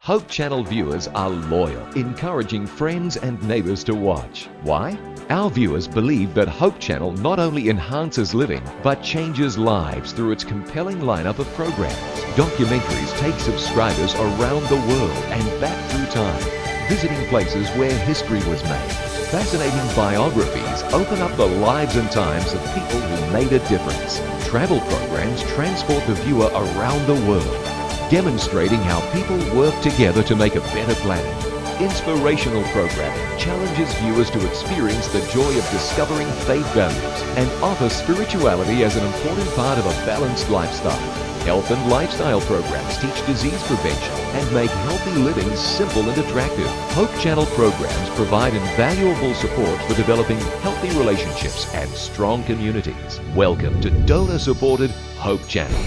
Hope Channel viewers are loyal, encouraging friends and neighbors to watch. Why? Our viewers believe that Hope Channel not only enhances living, but changes lives through its compelling lineup of programs. Documentaries take subscribers around the world and back through time, visiting places where history was made. Fascinating biographies open up the lives and times of people who made a difference. Travel programs transport the viewer around the world, demonstrating how people work together to make a better planet. Inspirational programming challenges viewers to experience the joy of discovering faith values and offer spirituality as an important part of a balanced lifestyle. Health and lifestyle programs teach disease prevention and make healthy living simple and attractive. Hope Channel programs provide invaluable support for developing healthy relationships and strong communities. Welcome to donor-supported Hope Channel.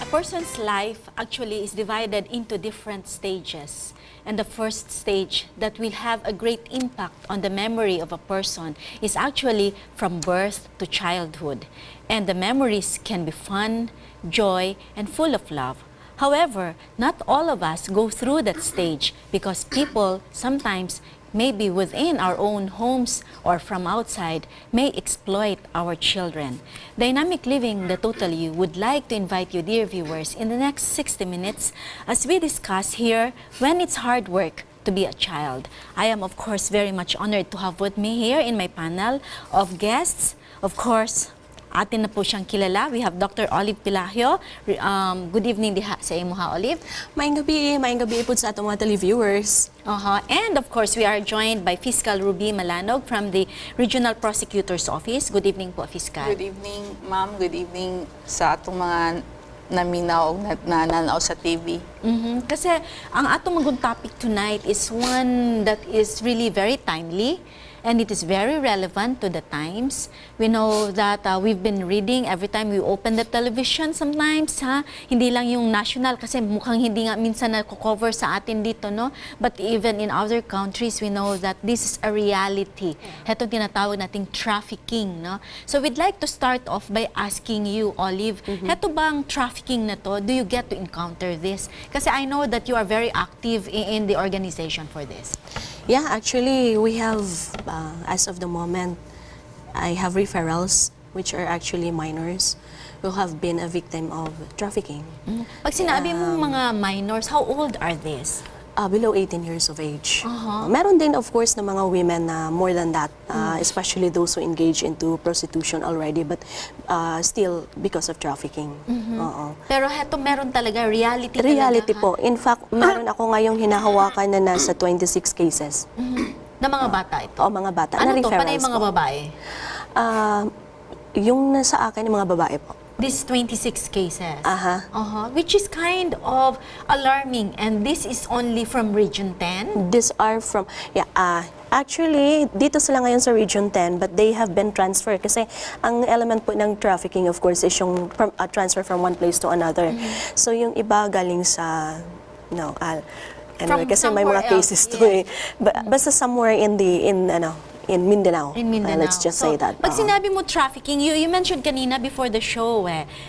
A person's life actually is divided into different stages. And the first stage that will have a great impact on the memory of a person is actually from birth to childhood. And the memories can be fun, joy, and full of love. However, not all of us go through that stage because people sometimes maybe within our own homes or from outside, may exploit our children. Dynamic Living, the Total You, would like to invite you, dear viewers, in the next 60 minutes as we discuss here when it's hard work to be a child. I am, of course, very much honored to have with me here in my panel of guests. Of course, atin na po siyang kilala. We have Dr. Olive Pilahio. Good evening diha sa imo ha, Olive. Maayong gabi po sa atong mga televiewers. And of course, we are joined by Fiscal Ruby Malanog from the Regional Prosecutor's Office. Good evening po, Fiscal. Good evening, ma'am. Good evening sa atong mga naminaw o nananaw sa TV. Kasi ang atong magong topic tonight is one that is really very timely. And it is very relevant to the times. We know that we've been reading every time we open the television sometimes, ha? Hindi lang yung national kasi mukhang hindi nga minsan na-cover sa atin dito, no? But even in other countries, we know that this is a reality. Ito tinatawag nating trafficking, no? So we'd like to start off by asking you, Olive, ito bang trafficking na to? Do you get to encounter this? Kasi I know that you are very active in the organization for this. Yeah, actually, we have, as of the moment, I have referrals, which are actually minors who have been a victim of trafficking. Pag sinabi mong mga minors, how old are these? Below 18 years of age. Meron din, of course, na mga women na more than that, especially those who engage into prostitution already, but still because of trafficking. Pero heto meron talaga reality Reality talaga, po. In fact, meron ako ngayong hinahawakan na nasa 26 cases. Na mga bata ito? O mga bata. Ano na to? Panay referrals mga po. babae? Yung nasa akin, yung mga babae po. This 26 cases? Which is kind of alarming, and this is only from Region 10? These are from, actually, dito sila ngayon sa Region 10, but they have been transferred. Kasi ang element po ng trafficking, of course, is yung transfer from one place to another. So yung iba galing sa, anyway, kasi may mga cases to eh. Basta somewhere in in Mindanao. In Mindanao. Let's just say that. Pag sinabi mo trafficking, you mentioned kanina before the show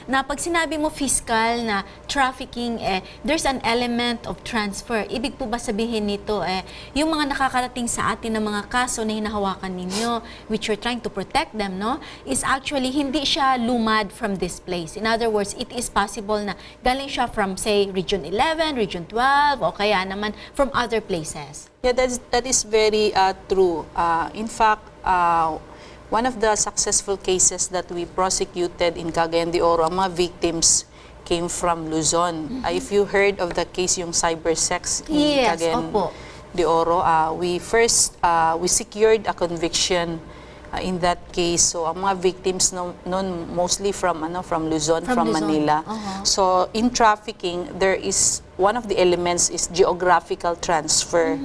na pag sinabi mo fiscal na trafficking, there's an element of transfer. Ibig po ba sabihin nito, yung mga nakakarating sa atin ng mga kaso na hinahawakan ninyo, which you're trying to protect them, no, is actually hindi siya lumad from this place. In other words, it is possible na galing siya from, say, Region 11, Region 12, o kaya naman from other places. Yeah, that is very true. In fact, one of the successful cases that we prosecuted in Cagayan de Oro, ang mga victims came from Luzon. If you heard of the case, yung cyber sex in Cagayan de Oro, we secured a conviction in that case. So ang mga victims noon mostly from Luzon, from Manila. So in trafficking, there is one of the elements is geographical transfer.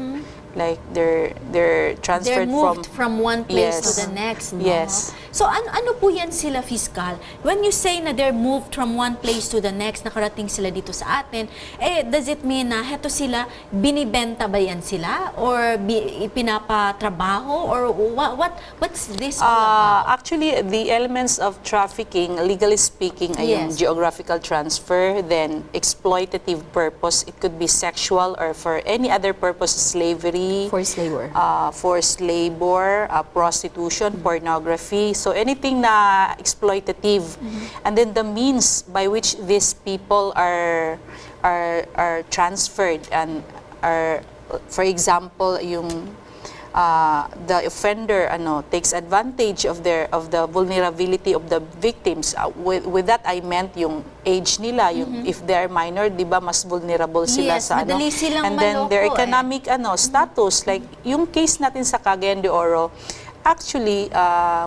Like they're transferred from one place to the next, no? Yes. So ano po yan sila, fiscal? When you say na they're moved from one place to the next, nakarating sila dito sa atin, does it mean na heto sila, binibenta ba yan sila? Or pinapatrabaho? Or what's this all about? Actually, the elements of trafficking, legally speaking, ay yung geographical transfer, then exploitative purpose. It could be sexual or for any other purpose, slavery, forced labor, prostitution, pornography. So anything na exploitative. And then the means by which these people are transferred and are, for example, yung the offender takes advantage of the vulnerability of the victims. With that I meant yung age nila, yung if they're minor, 'di ba, mas vulnerable sila sa madali silang and then their maloko, economic status, like yung case natin sa Cagayan de Oro. Actually,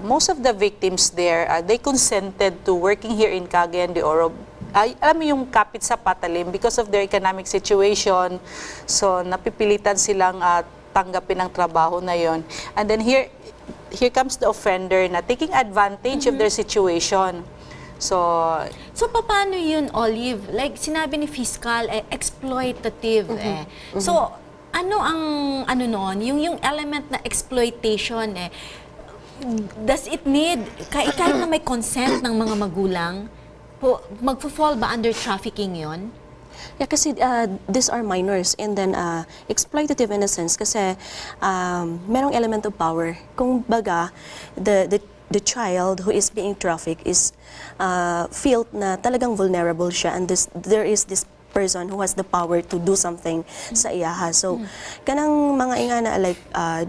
most of the victims there, they consented to working here in Cagayan de Oro. Alam mo yung kapit sa patalim because of their economic situation. So napipilitan silang tanggapin ang trabaho na yon. And then here comes the offender na taking advantage of their situation. So paano yun, Olive? Like sinabi ni fiscal, exploitative. So ano ang noon, yung element na exploitation, does it need kahit na may consent ng mga magulang, magfo-fall ba under trafficking yon? Yeah, kasi these are minors and then exploitative in a sense kasi merong element of power. Kung baga, the child who is being trafficked is felt na talagang vulnerable siya and there is this person who has the power to do something sa iyaha. So, kanang mga ingana like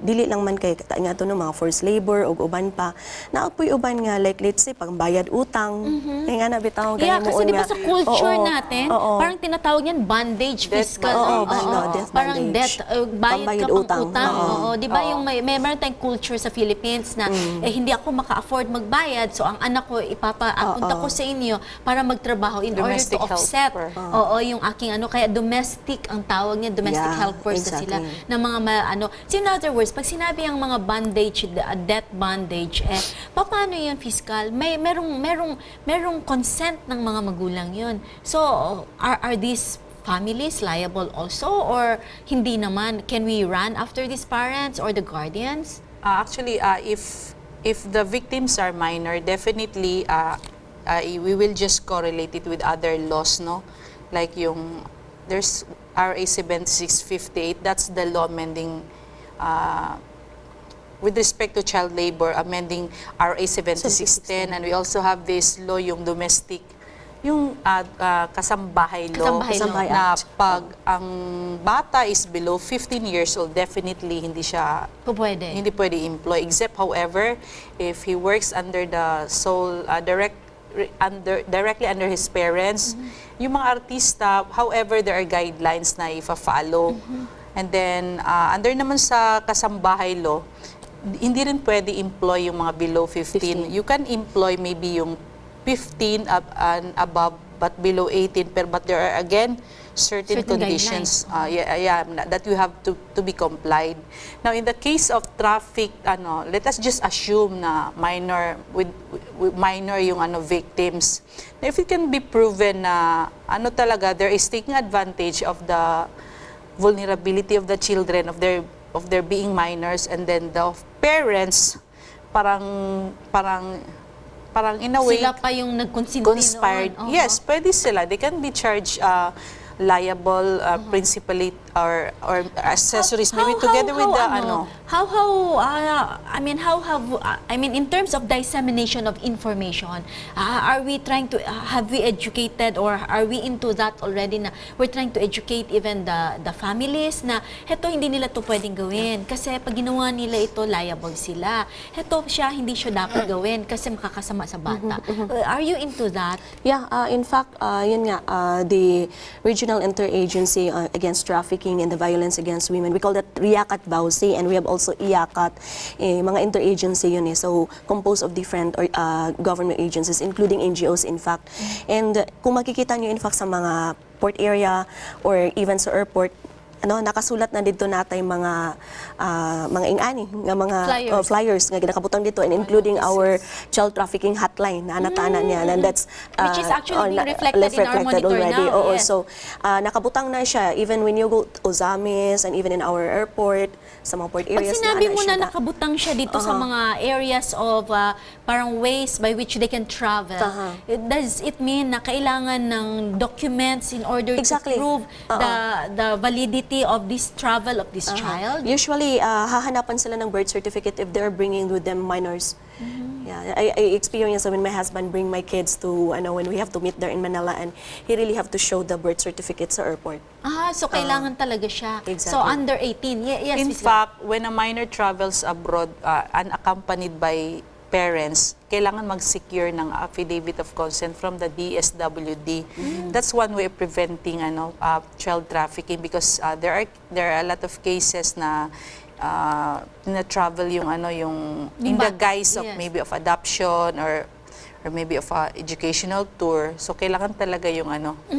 dili lang man kay nga to no mga forced labor o uban pa. Naagpoy uban nga like let's say pangbayad utang. Ingana bitaw Yeah, mo kasi di ba sa culture natin, parang tinatawag niyan bondage fiscal. Death parang bondage. Bayad ka pang utang. Di ba yung may meron tayong culture sa Philippines na hindi ako maka-afford magbayad, so ang anak ko ipapapunta ko sa inyo para magtrabaho in order to offset. Yung aking kaya domestic ang tawag niya, domestic helpers na sila na mga So in other words, pag sinabi ang mga bondage, death bondage, paano yun, fiscal? Merong consent ng mga magulang yun. So are these families liable also or hindi naman? Can we run after these parents or the guardians? Actually, if the victims are minor, definitely we will just correlate it with other laws, no? Like there's RA 7658, that's the law amending with respect to child labor, amending RA 7610, and we also have this law, yung domestic, yung kasambahay law, na pag ang bata is below 15 years old, definitely hindi pwede employ, except however, if he works under the sole, directly under his parents. Yung mga artista, however, there are guidelines na ifa-follow. And then, under naman sa kasambahay law, hindi rin pwede employ yung mga below 15. You can employ maybe yung 15 and above, but below 18. But there are, again, certain conditions that you have to be complied. Now, in the case of traffic, let us just assume na minor with minor yung victims. Now, if it can be proven na talaga there is taking advantage of the vulnerability of the children, of their being minors, and then the parents, parang in a way, Sila pa yung nagkonsinti conspired. noon. Yes, pwede sila. They can be charged liable, principally, or accessories, maybe together with the in terms of dissemination of information, are we trying to, have we educated, or are we into that already, na we're trying to educate even the families na heto hindi nila to pwedeng gawin kasi pag ginawa nila ito, liable sila. Heto siya, hindi siya dapat gawin kasi makakasama sa bata. Are you into that? Yeah, in fact, yun nga, the Regional Interagency Against Trafficking and the Violence Against Women, we call that RIAC at BAUSI, and we have also IACAT, mga interagency yun so composed of different government agencies, including NGOs in fact. And kung makikita nyo in fact sa mga port area or even sa airport, nakasulat na dito natay mga ingani nga mga flyers nga ginakabutang dito, and including our child trafficking hotline na natana niya, and that's which is actually being reflected in our monitor already. now. Yes. So nakabutang na siya even when you go to Ozamis and even in our airport, sa mga port areas. Pag sinabi mo na nakabutang siya dito sa mga areas of parang ways by which they can travel, does it mean na kailangan ng documents in order to prove the validity of this travel of this child? Usually, hahanapan sila ng birth certificate if they're bringing with them minors. Yeah, I experienced when my husband bring my kids to, when we have to meet there in Manila, and he really have to show the birth certificate sa airport. So kailangan talaga siya. Exactly. So under 18, yes. In fact, when a minor travels abroad, unaccompanied by parents, kailangan mag-secure ng affidavit of consent from the DSWD. That's one way of preventing child trafficking, because there are a lot of cases na na-travel yung in the guise of maybe of adoption or maybe of a educational tour. So kailangan talaga yung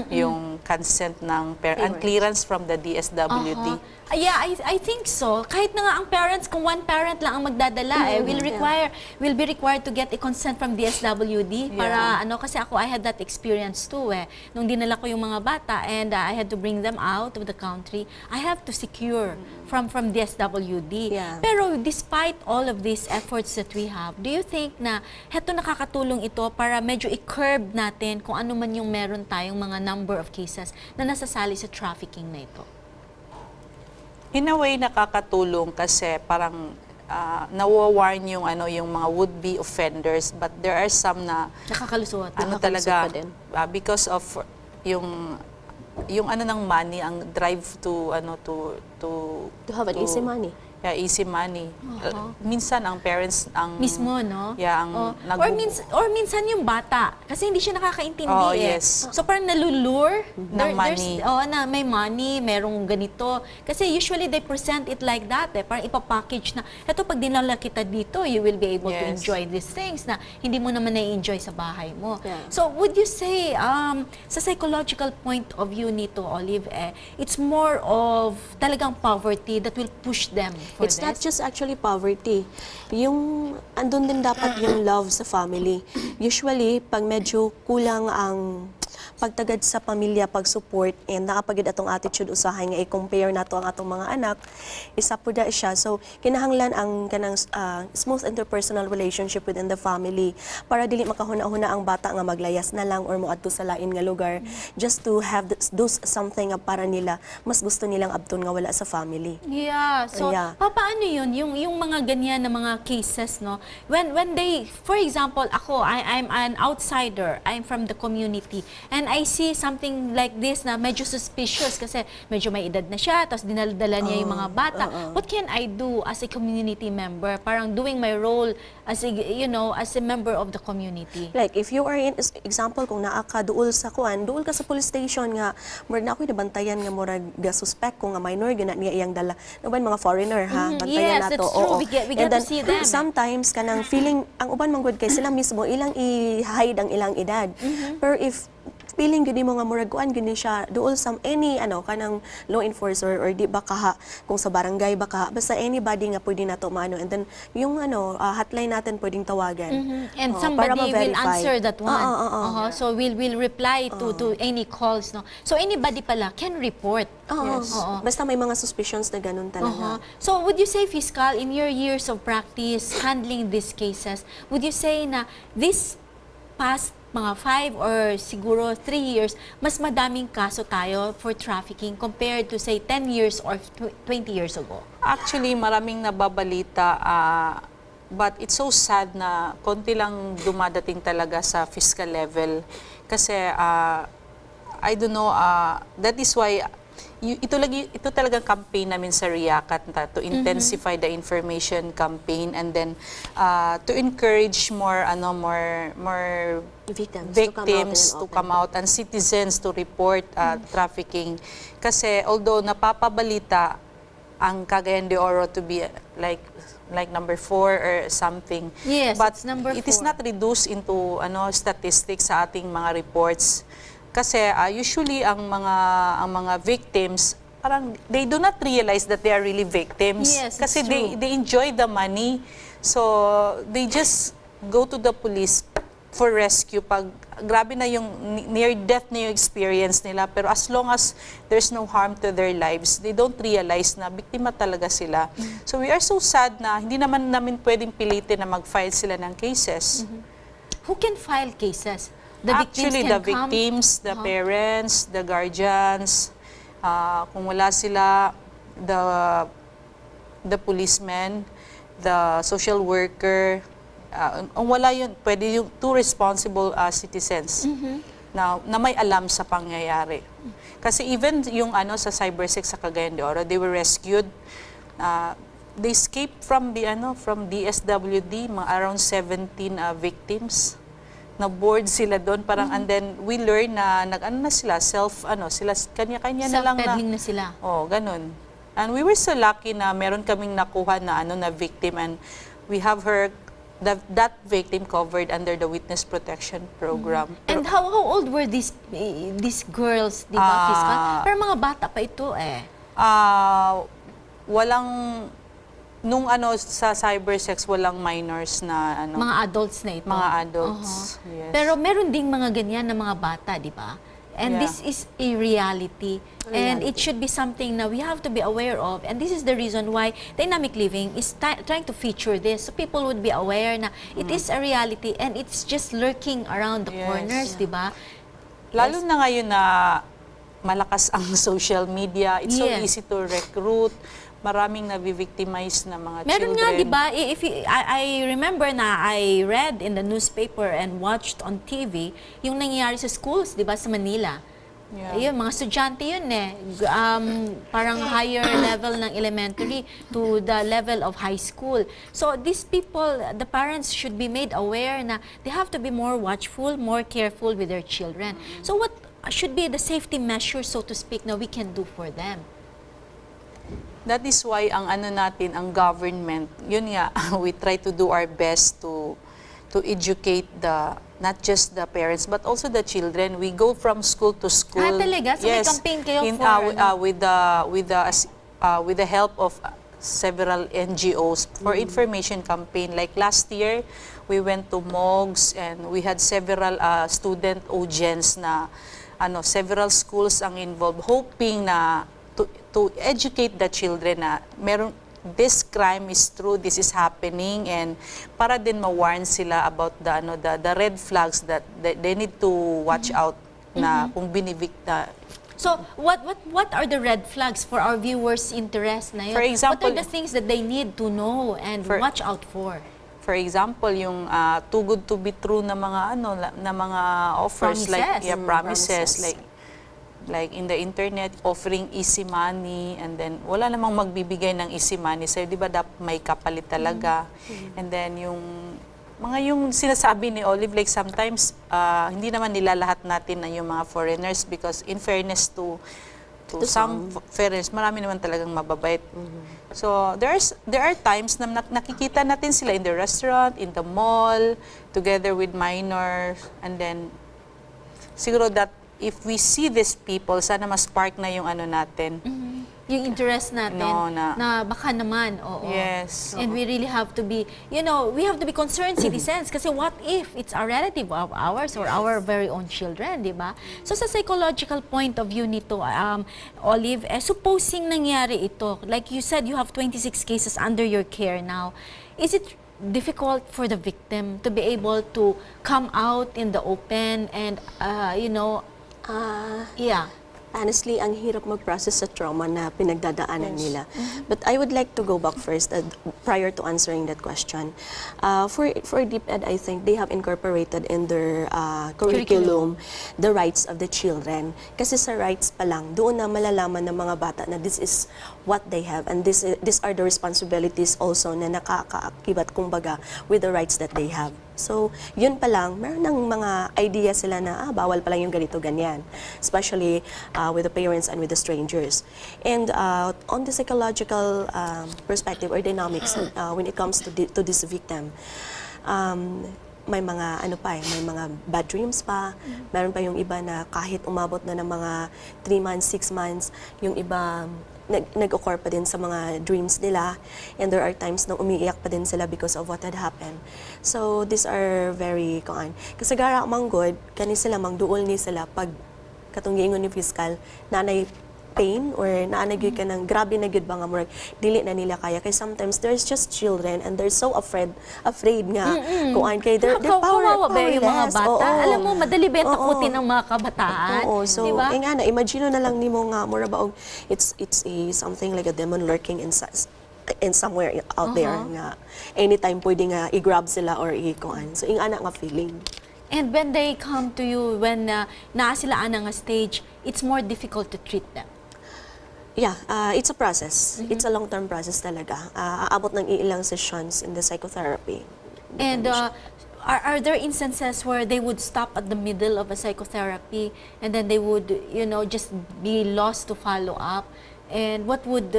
yung consent ng and clearance from the DSWD. Yeah, I think so. Kahit na nga ang parents, kung one parent lang ang magdadala, will be required to get a consent from DSWD para kasi ako, I had that experience too nung dinala ko yung mga bata and I had to bring them out of the country, I have to secure from DSWD. Pero despite all of these efforts that we have, do you think na heto nakakatulong ito para medyo i-curb natin kung ano man yung meron tayong mga number of cases na nasasali sa trafficking na ito? In a way, nakakatulong kasi parang nawawarn yung yung mga would-be offenders, but there are some na nakakalusot talaga because of yung ng money, ang drive to have an easy money. Yeah, easy money. Minsan ang parents ang mismo, no? Yeah, ang or minsan yung bata kasi hindi siya nakakaintindi yes. So parang nalulure ng money. Na may money, merong ganito. Kasi usually they present it like that parang ipapackage na eto pag dinala kita dito, you will be able to enjoy these things na hindi mo naman na-enjoy sa bahay mo. So would you say sa psychological point of view nito, Olive, it's more of talagang poverty that will push them? It's not just actually poverty. Yung andun din dapat yung love sa family. Usually, pag medyo kulang ang pagtagad sa pamilya, pag-support, and nakapagid atong attitude usahay nga i-compare nato ang atong mga anak, isa po da siya. So, kinahanglan ang kanang smooth interpersonal relationship within the family para dili makahuna-huna ang bata nga maglayas na lang or moadto sa lain nga lugar just to have do something para nila mas gusto nilang abton nga wala sa family. Yeah. So, paano yun? Yung mga ganyan na mga cases, no? When they, for example, ako, I'm an outsider. I'm from the community. And I see something like this na medyo suspicious kasi medyo may edad na siya, tapos dinaldala niya yung mga bata. What can I do as a community member? Parang doing my role as a, as a member of the community. Like, if you are in, example, kung naa ka duol sa kuan, duol ka sa police station nga, murag na ako'y nabantayan nga murag suspect kung nga minor, gina niya iyang dala. Naban mga foreigner, ha? Bantayan yes, nato. That's true. We get to see them. Sometimes, kanang feeling, ang uban manggod kay sila mismo, ilang i-hide ang ilang edad. Pero if feeling gini mo nga murag kuan gini siya duol sa any kanang law enforcer or di ba kaha kung sa barangay baka basta anybody nga pwede nato maano, and then yung hotline natin pwedeng tawagan. And para somebody will ma-verify. answer that one. So will reply to any calls, no. So anybody pala can report. Yes. Basta may mga suspicions na ganun talaga. So would you say, Fiscal, in your years of practice handling these cases, would you say na this past mga 5 or siguro 3 years, mas madaming kaso tayo for trafficking compared to say 10 years or 20 years ago? Actually, maraming nababalita, but it's so sad na konti lang dumadating talaga sa fiscal level. Kasi, I don't know, that is why ito talagang campaign namin sa RIACAT to intensify the information campaign, and then to encourage more victims to come out and citizens to report trafficking. Kasi although napapabalita ang Cagayan de Oro to be like number 4 or something, yes, but it's number 4. It is not reduced into statistics sa ating mga reports. Kasi usually ang mga victims, parang they do not realize that they are really victims. Yes, kasi it's true. they enjoy the money. So they just go to the police for rescue pag grabe na yung near death na yung experience nila, pero as long as there's no harm to their lives, they don't realize na biktima talaga sila. So we are so sad na hindi naman namin pwedeng pilitin na mag-file sila ng cases. Who can file cases? The Actually, the victims, the parents, the guardians, kung wala sila, the policeman, the social worker, ang wala yun, pwede yung 2 responsible citizens na may alam sa pangyayari. Kasi even yung sa cybersex sa Cagayan de Oro, they were rescued. They escaped from from DSWD, mga around 17 victims. Na-board sila doon, parang, and then we learn na sila, sila kanya-kanya na lang na. Self-peddling na sila. Ganun. And we were so lucky na meron kaming nakuha na na victim, and we have that victim covered under the Witness Protection Program. And how old were these girls, di ba, Fiscal? Pero mga bata pa ito Nung sa cybersex, walang minors na mga adults na ito. Mga adults, yes. Pero meron ding mga ganyan na mga bata, di ba? And this is a reality. And it should be something na we have to be aware of. And this is the reason why Dynamic Living is trying to feature this. So people would be aware na it is a reality and it's just lurking around the corners, di ba? Lalo na ngayon na malakas ang social media. It's so easy to recruit. Maraming nabi-victimize na mga Meron children. nga, di ba? I remember na I read in the newspaper and watched on TV yung nangyayari sa schools, di ba, sa Manila. Ayun, mga estudyante yun parang higher level ng elementary to the level of high school. So these people, the parents should be made aware na they have to be more watchful, more careful with their children. So what should be the safety measures, so to speak, na we can do for them? That is why ang natin, ang government, yun nga, we try to do our best to educate not just the parents but also the children. We go from school to school. Talaga? So may campaign kayo with the help of several NGOs for information campaign. Like last year, we went to MOGS and we had several student audience na several schools ang involved, hoping na to educate the children na this crime is true, this is happening, and para din ma-warn sila about the red flags that they need to watch out na kung binibikta. So, what are the red flags for our viewers' interest na yun? For example, what are the things that they need to know and watch out for? For example, yung too good to be true na mga na mga offers, promises. Like in the internet, offering easy money, and then wala namang magbibigay ng easy money. So, di ba, may kapalit talaga. And then yung sinasabi ni Olive, like sometimes, hindi naman nila lahat natin na yung mga foreigners, because in fairness to some foreigners, marami naman talagang mababait. So, there are times na nakikita natin sila in the restaurant, in the mall, together with minors, and then siguro that if we see these people, sana ma-spark na yung ano natin. Yung interest natin No, na baka naman, oo. Yes. And we really have to be, we have to be concerned citizens kasi what if it's a relative of ours or our very own children, di ba? So sa psychological point of view nito, Olive, supposing nangyari ito, like you said, you have 26 cases under your care now. Is it difficult for the victim to be able to come out in the open and, yeah. Honestly, ang hirap mag-process sa trauma na pinagdadaanan nila. But I would like to go back first prior to answering that question. For DepEd, I think they have incorporated in their curriculum the rights of the children. Kasi sa rights pa lang, doon na malalaman ng mga bata na this is what they have and these are the responsibilities also na nakakaakibat kumbaga with the rights that they have. So, yun pa lang, meron ng mga idea sila na, bawal pa lang yung ganito, ganyan. Especially with the parents and with the strangers. And on the psychological perspective or dynamics when it comes to this victim, may mga may mga bad dreams pa. Meron pa yung iba na kahit umabot na ng mga 3 months, 6 months, yung iba nag-occur pa din sa mga dreams nila, and there are times na umiiyak pa din sila because of what had happened. So these are very kasi gara manggod kani sila mangduol ni sila pag katong giingon ni fiscal nanay pain or naanagay ka ng grabe na gid ba nga murag dili na nila kaya kay sometimes there's just children and they're so afraid nga kuan kay they're kawawa ba yung mga powerless. bata? Oo. Alam mo, madali ba takutin ng mga kabataan? Oo, so diba? nga na imagine na lang nimo nga mura ba it's a something like a demon lurking in somewhere out there nga anytime pwede nga i-grab sila or i-kuan. So ingana nga feeling. And when they come to you, when naa sila nga stage, it's more difficult to treat them. Yeah, it's a process. It's a long-term process talaga. Aabot ng ilang sessions in the psychotherapy. And are there instances where they would stop at the middle of a psychotherapy and then they would, just be lost to follow up? And what would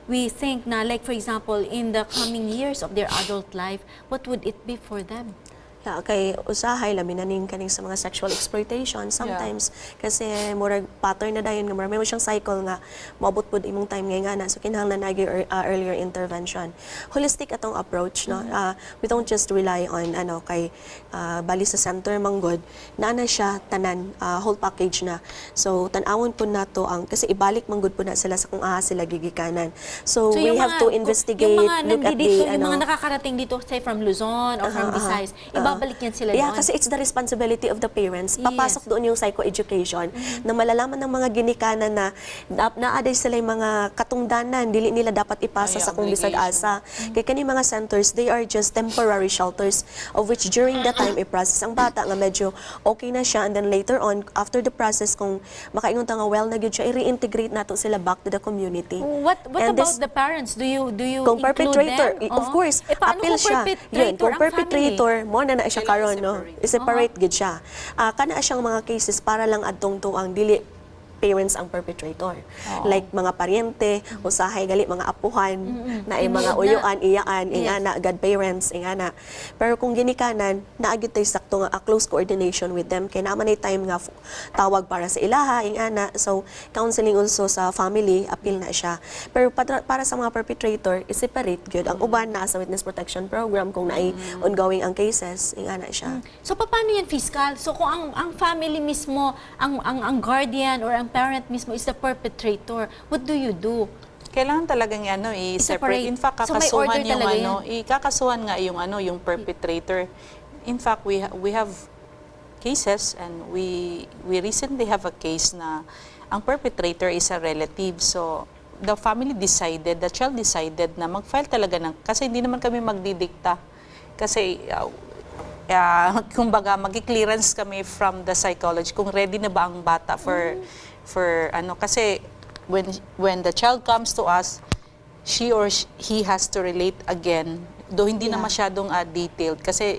we think na, like for example, in the coming years of their adult life, what would it be for them? Yeah, kay usahay lamin naning kaning sa mga sexual exploitation sometimes kasi murag pattern na dayon nga marami mo siyang cycle nga moabot pud imong time nga na so kinahanglan nagi earlier intervention. Holistic atong approach no. We don't just rely on kay bali sa center manggod na siya tanan whole package na. So tan-awon pud nato ang kasi ibalik manggod pud na sila sa kung sila gigikanan. So we have to investigate, look at yung mga nakakarating dito say from Luzon or from Visayas, babalik yan sila yeah, doon. kasi it's the responsibility of the parents. Papasok doon yung psychoeducation na malalaman ng mga ginikanan na naaday sila yung mga katungdanan, dili nila dapat ipasa sa kung bisag asa. Kaya kani mga centers, they are just temporary shelters of which during the time i-process ang bata nga medyo okay na siya and then later on, after the process, kung makaingon ta nga well na gyud siya, i-reintegrate nato sila back to the community. What about the parents? Do you kung include perpetrator, them? of course, appeal siya. Yun, kung perpetrator, mo na siya karon no, separate gid siya. Kana siyang mga cases para lang adtong tuang dili parents ang perpetrator. Like mga paryente, usahay gali mga apuhan na ay mga uyuan, iyaan, ingana godparents, ingana. Pero kung ginikanan, naagit tay sakto nga close coordination with them kay naman ay time nga tawag para sa ilaha, ingana. So counseling also sa family, appeal na siya. Pero para sa mga perpetrator, i-separate gyud ang uban na sa witness protection program kung naay ongoing ang cases, ingana siya. So paano yan fiscal? So kung ang family mismo, ang guardian or ang parent mismo is the perpetrator, what do you do? Kailangan talagang i-separate. In fact, kakasuhan yung ikakasuhan nga yung perpetrator. In fact, we have cases and we recently have a case na ang perpetrator is a relative. So the family decided, the child decided na mag-file talaga kasi hindi naman kami magdidikta. Kasi kumbaga magi-clearance kami from the psychology kung ready na ba ang bata for kasi when the child comes to us, she or he has to relate again, though hindi na masyadong detailed kasi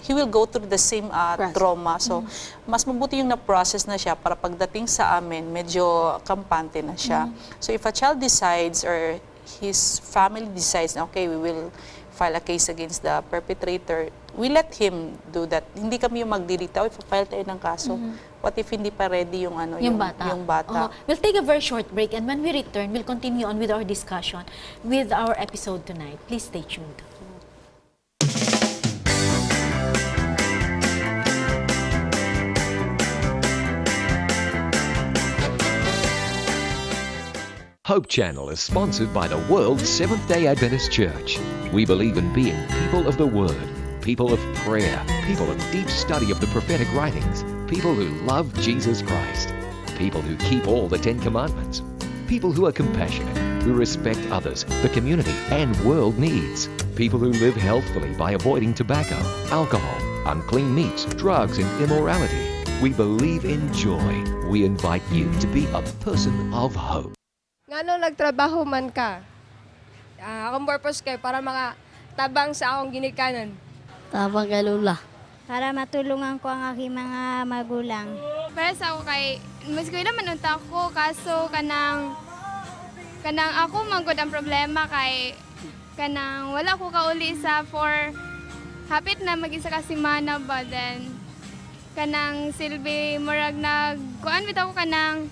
he will go through the same trauma. So mas mabuti yung na-process na siya para pagdating sa amin medyo kampante na siya. So if a child decides or his family decides na okay, we will file a case against the perpetrator, we let him do that. Hindi kami yung magdidikta, file tayo ng kaso. what if hindi pa ready yung ano, Yung bata. Yung bata. We'll take a very short break, and when we return, we'll continue on with our discussion with our episode tonight. Please stay tuned. Hope Channel is sponsored by the world's Seventh-day Adventist Church. We believe in being people of the Word, people of prayer, people of deep study of the prophetic writings, people who love Jesus Christ, people who keep all the 10 Commandments, people who are compassionate, who respect others, the community, and world needs, people who live healthfully by avoiding tobacco, alcohol, unclean meats, drugs, and immorality. We believe in joy. We invite you to be a person of hope. Ngano nagtrabaho man ka? Akong purpose kay para makatabang sa akong ginikanan. Tabang kay Lula. Para matulungan ko ang aking mga magulang. Para sa ako kay, mas ko naman unta ko, kaso kanang ako manggod ang problema kay kanang wala ko kauli sa for hapit na mag-isa ka semana ba then kanang silbi murag nagkuan bitaw ko kanang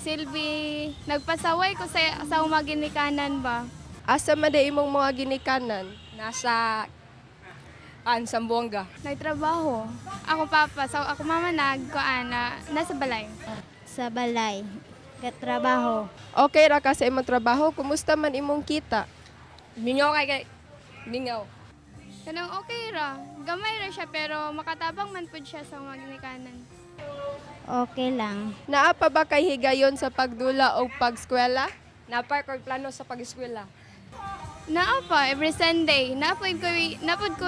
silbi nagpasaway ko sa mga ginikanan ba. Asa man day imong mga ginikanan? Nasa Sambuanga. Nagtrabaho. Ako papa, ako mama nagkuan nasa balay. Sa balay. Katrabaho. Okay ra ka sa imong trabaho, kumusta man imong kita? Mingaw kay mingaw. Kanang okay ra. Gamay ra siya pero makatabang man pud siya sa mga ginikanan. Okay lang. Naa pa ba kay higayon sa pagdula o pagskwela? Napay ko plano sa pag-eskwela. Naa pa every Sunday. Napod ko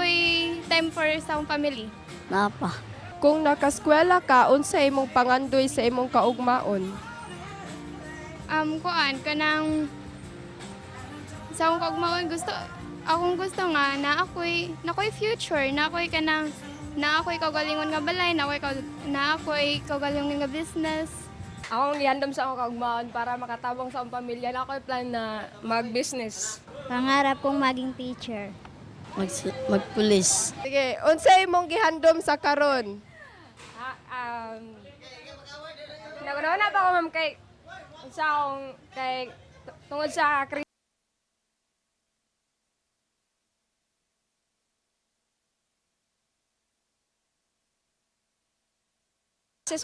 time for sa akong family. Napa. Kung nakaskwela ka, unsa imong pangandoy sa imong kaugmaon? Kuan kanang sa akong kaugmaon gusto nga na ako'y future, na ako'y kagalingon nga balay, na ako'y kagalingon nga business. Akong ihandom sa akong kaugmaon para makatabang sa akong pamilya. Na ako'y plan na mag-business. Pangarap kong maging teacher. Magpulis. Sige, unsa imong gihandom sa karon? Naguna pa ako ma'am kay unsa akong kay tungod sa krisis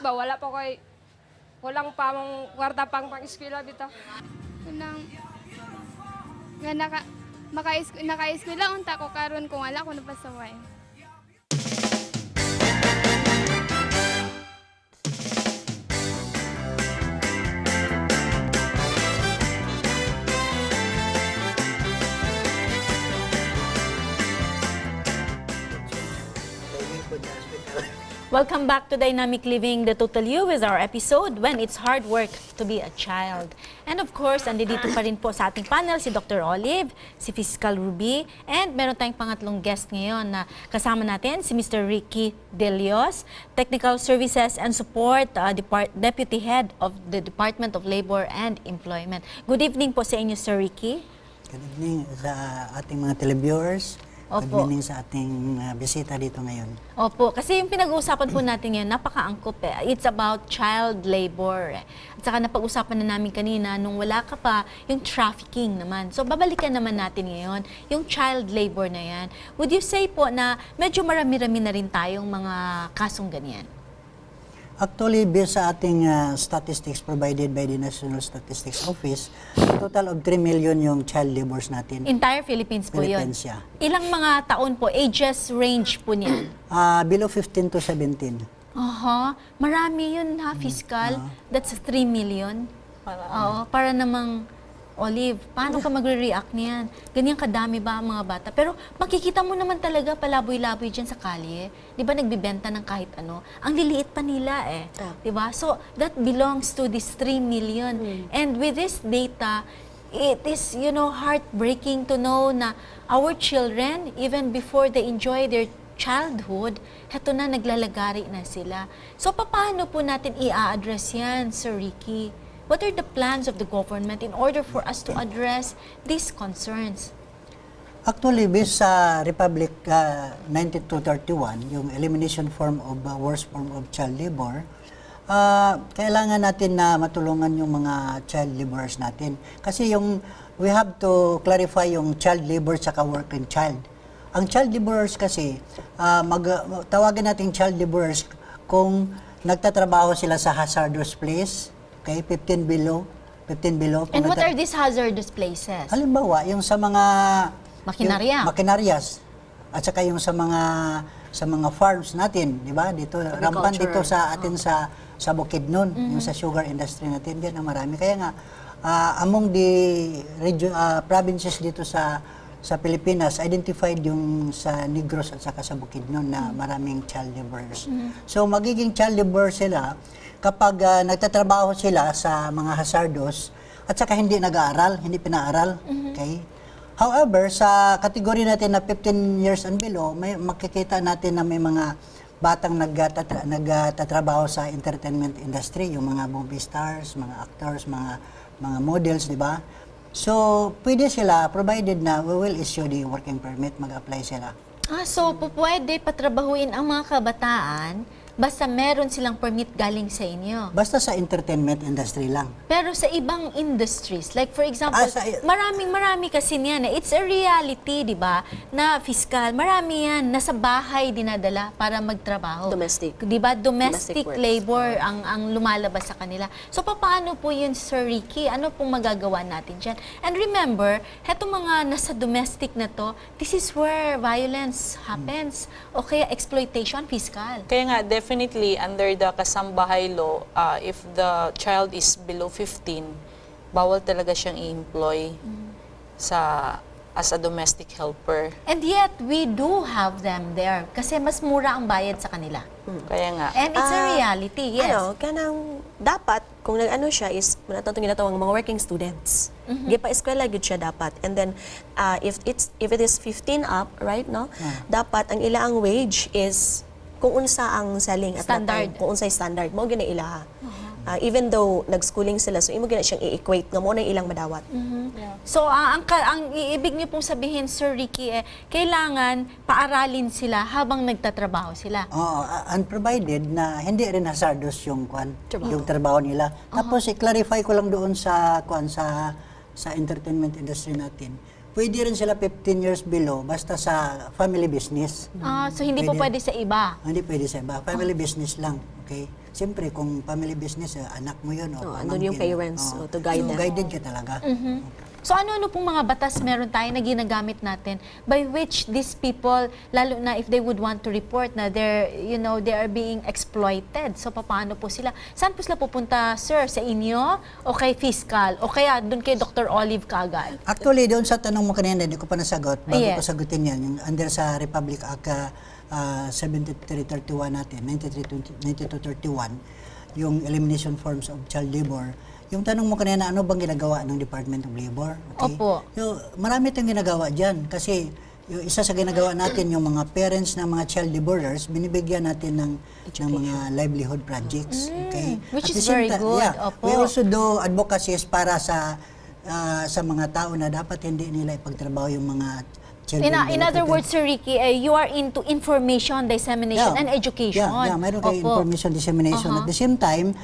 ba wala pa koy kulang pa mong kwarta pang pang-eskwela bitaw. Kanang nga naka-eskwela unta ko karon kung wala ko napasaway. Welcome back to Dynamic Living, the Total You is our episode when it's hard work to be a child. And of course, andito pa rin po sa ating panel si Dr. Olive, si Fiscal Ruby, and meron tayong pangatlong guest ngayon na kasama natin si Mr. Ricky Delios, Technical Services and Support Deputy Head of the Department of Labor and Employment. Good evening po sa inyo, Sir Ricky. Good evening sa ating mga televiewers. Opo. Good evening sa ating bisita dito ngayon. Opo, kasi yung pinag-uusapan po natin ngayon, napaka-angkop eh. It's about child labor. At saka napag-usapan na namin kanina, nung wala ka pa, yung trafficking naman. So, babalikan naman natin ngayon, yung child labor na yan. Would you say po na medyo marami-rami na rin tayong mga kasong ganyan? Actually, based sa ating statistics provided by the National Statistics Office, a total of 3 million yung child laborers natin. Entire Philippines po Philippines, yun. yeah. Ilang mga taon po, ages range po niyan? Below 15 to 17. Aha, marami yun ha, fiscal. That's 3 million. Oo, para namang, Olive, paano ka magre-react niyan? Ganyan kadami ba ang mga bata? Pero makikita mo naman talaga palaboy-laboy dyan sa kalye. Di ba nagbibenta ng kahit ano? Ang liliit pa nila eh. Di ba? So, that belongs to this 3 million. And with this data, it is, heartbreaking to know na our children, even before they enjoy their childhood, heto na, naglalagari na sila. So, paano po natin i-address yan, Sir Ricky? What are the plans of the government in order for us to address these concerns? Actually, based sa Republic 9231, yung elimination form of worst form of child labor, kailangan natin na matulungan yung mga child laborers natin. Kasi we have to clarify yung child labor sa working child. Ang child laborers kasi, tawagin natin child laborers kung nagtatrabaho sila sa hazardous place, okay, 15 below. And what are these hazardous places? Halimbawa, yung sa mga Makinarya. Makinaryas. At saka yung sa mga farms natin, di ba? Dito rampant dito sa atin sa Bukidnon, yung sa sugar industry natin, diyan ang marami. Kaya nga among the provinces dito sa Pilipinas, identified yung sa Negros at saka sa Bukidnon na maraming child laborers. So magiging child laborer sila kapag nagtatrabaho sila sa mga hazardous at saka hindi nag-aaral, hindi pinaaral. Okay? However, sa kategory natin na 15 years and below, may makikita natin na may mga batang nagtatrabaho sa entertainment industry, yung mga movie stars, mga actors, mga models, di ba? So, pwede sila, provided na we will issue the working permit, mag-apply sila. So pwede patrabahuin ang mga kabataan basta meron silang permit galing sa inyo. Basta sa entertainment industry lang. Pero sa ibang industries, like for example, marami kasi niyan. It's a reality, di ba? Na fiscal, marami yan, nasa bahay dinadala para magtrabaho. Domestic. Di ba? Domestic work. labor ang lumalabas sa kanila. So, paano po yun, Sir Ricky? Ano pong magagawa natin dyan? And remember, hetong mga nasa domestic na to, this is where violence happens. O kaya exploitation, fiscal. Kaya nga, definitely, under the kasambahay law, if the child is below 15, bawal talaga siyang i-employ as a domestic helper. And yet, we do have them there kasi mas mura ang bayad sa kanila. Kaya nga. And it's a reality, yes. Dapat, kung nag-ano siya is, muna itong ginatawang mga working students. Gipa-eskwela gid siya dapat. And then, if it is 15 up, right, no? Dapat, ang ilaang wage is kung unsa ang selling at Standard. kung unsay standard mo gina ilaha. Even though nag-schooling sila, so imo gina siyang i-equate nga mo na ilang madawat. So, ang ibig niyo pong sabihin, Sir Ricky, kailangan paaralin sila habang nagtatrabaho sila. Oo, and provided na hindi rin hazardous yung trabaho nila. Tapos i-clarify ko lang doon sa entertainment industry natin. Pwede rin sila 15 years below basta sa family business. So hindi po pwede sa iba? Hindi pwede sa iba. Family business lang. Okay? Siyempre, kung family business, anak mo yun. Andun yung parents to guide them. So, guided ka talaga. So ano pong mga batas meron tayo na ginagamit natin by which these people, lalo na if they would want to report na they are being exploited. So paano po sila? Saan po sila pupunta, sir? Sa inyo? O kay fiscal? O kaya doon kay Dr. Olive Cagal? Actually, doon sa tanong mo kanina, hindi ko pa nasagot. Bago ko sagutin yan, yung under sa Republic Act 7331 natin, 9231, yung elimination forms of child labor. Yung tanong mo kanina, ano bang ginagawa ng Department of Labor? Okay? Opo. Marami tayong ginagawa dyan. Kasi yung isa sa ginagawa natin, yung mga parents ng mga child laborers, binibigyan natin ng mga livelihood projects. Okay? Which At is the same very good. Yeah, Opo. we also do advocacies para sa mga tao na dapat hindi nila ipagtrabaho yung mga children. In other words, Sir Ricky, you are into information dissemination and education. Yeah, mayroon kayo information dissemination. At the same time,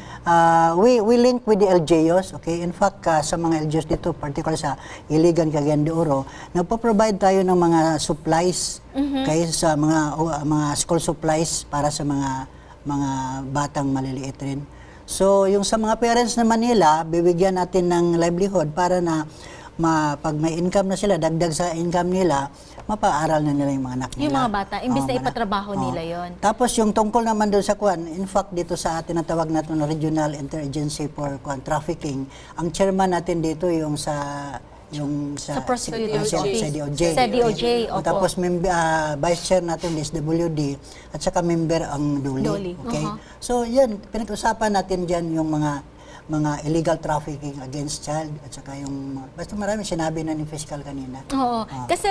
we link with the LGUs. Okay? In fact, sa mga LGUs dito, particular sa Iligan, Cagayan de Oro, nagpo-provide tayo ng mga supplies kaya sa mga school supplies para sa mga batang maliliit rin. So, yung sa mga parents naman nila, bibigyan natin ng livelihood para na pag may income na sila, dagdag sa income nila, mapaaral na nila yung mga anak nila. Yung mga bata, imbis na ipatrabaho nila yon. Tapos yung tungkol naman doon sa in fact dito sa atin ang tawag natin na Regional Interagency for Trafficking, ang chairman natin dito yung sa CdeOJ. Tapos vice chair natin is WD at saka member ang DOLI. Okay? So yan, pinag-usapan natin diyan yung mga mga illegal trafficking against child at saka yung basta marami sinabi na ni Fiscal kanina. Oo. Kasi,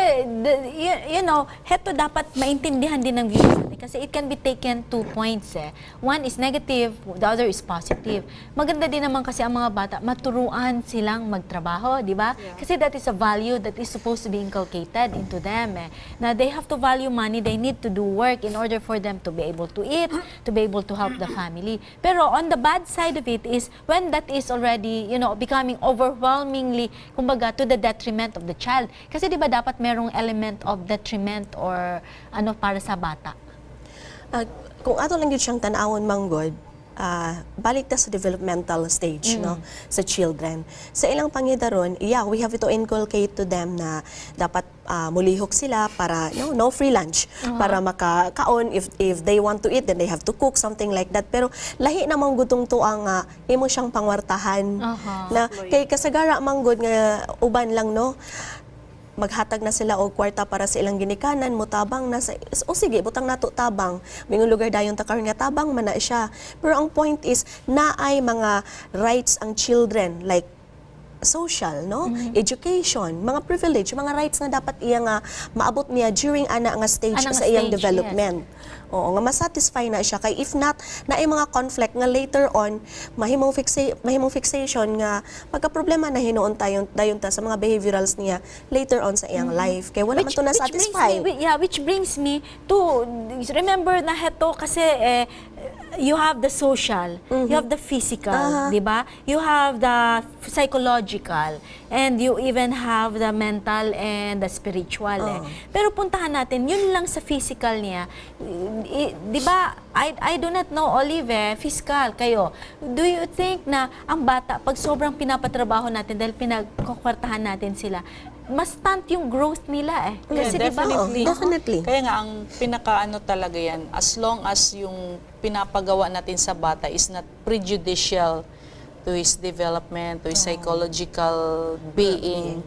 heto dapat maintindihan din ng viewers natin kasi it can be taken 2 points eh. One is negative, the other is positive. Maganda din naman kasi ang mga bata, maturuan silang magtrabaho, di ba? Kasi that is a value that is supposed to be inculcated into them eh. Na they have to value money, they need to do work in order for them to be able to eat, to be able to help the family. Pero on the bad side of it is when that is already, becoming overwhelmingly, kumbaga, to the detriment of the child. Kasi di ba dapat merong element of detriment or para sa bata? Kung ato lang yun siyang tanawon manggod, balik ta sa developmental stage sa children. Sa ilang pangidaron, we have to inculcate to them na dapat mulihok sila para no free lunch para makakaon if they want to eat then they have to cook something like that, pero lahi namang gutong to ang imo siyang pangwartahan na kay kasagara manggod nga uban lang maghatag na sila og kwarta para sa ilang ginikanan, mutabang na sa, sige, butang nato tabang. Mingong lugar dayon ta karon nga tabang man na siya. Pero ang point is, naay mga rights ang children, like social, education, mga privilege, mga rights na dapat iya nga maabot niya during ana nga stage sa iyang development. Oo, nga masatisfy na siya kay if not naay mga conflict nga later on mahimong fixation nga pagka-problema na hinuon dayon ta sa mga behaviorals niya later on sa iyang life kay wala man to na satisfy. Which brings me to remember na heto kasi you have the social, you have the physical, di ba? You have the psychological, and you even have the mental and the spiritual. Pero puntahan natin, yun lang sa physical niya. Di ba, I do not know, Olive, physical kayo. Do you think na ang bata, pag sobrang pinapatrabaho natin dahil pinagkukwartahan natin sila, mas stunt yung growth nila eh. Kasi definitely. Kaya nga, ang pinakaano talaga yan, as long as yung pinapagawa natin sa bata is not prejudicial to his development, to his psychological being,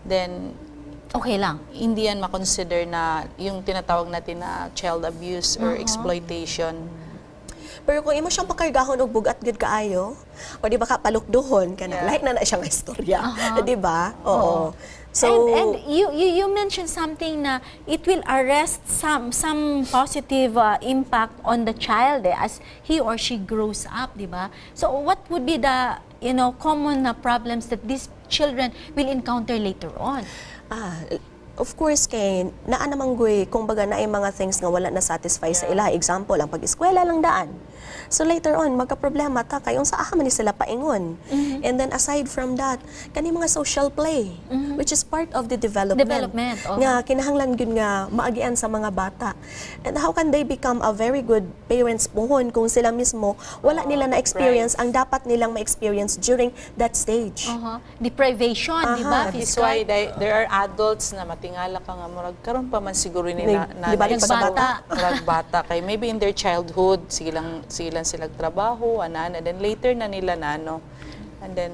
then okay lang. Hindi yan makonsider na yung tinatawag natin na child abuse or exploitation. Pero kung imo siyang pakargahon og bugat gud kaayo, o di ba kapalukduhon kana, lahi na siyang istorya, di ba? Oo. So, and you mentioned something na it will arrest some positive impact on the child as he or she grows up, di ba? So what would be the common problems that these children will encounter later on? Of course, kay naa namang kung baga na ay mga things nga wala na satisfy sa ila. Example, ang pag-eskwela lang daan. So later on, magka-problema ta kayong sa man ni sila paingon. And then aside from that, kani mga social play, which is part of the development. Nga kinahanglan gyud nga maagian sa mga bata. And how can they become a very good parents pohon kung sila mismo wala nila na experience ang dapat nilang ma-experience during that stage. Deprivation, di ba? That's why there are adults na tingala ka nga murag karon pa man siguro nila na bata kay maybe in their childhood silang sila trabaho and then later na nila and then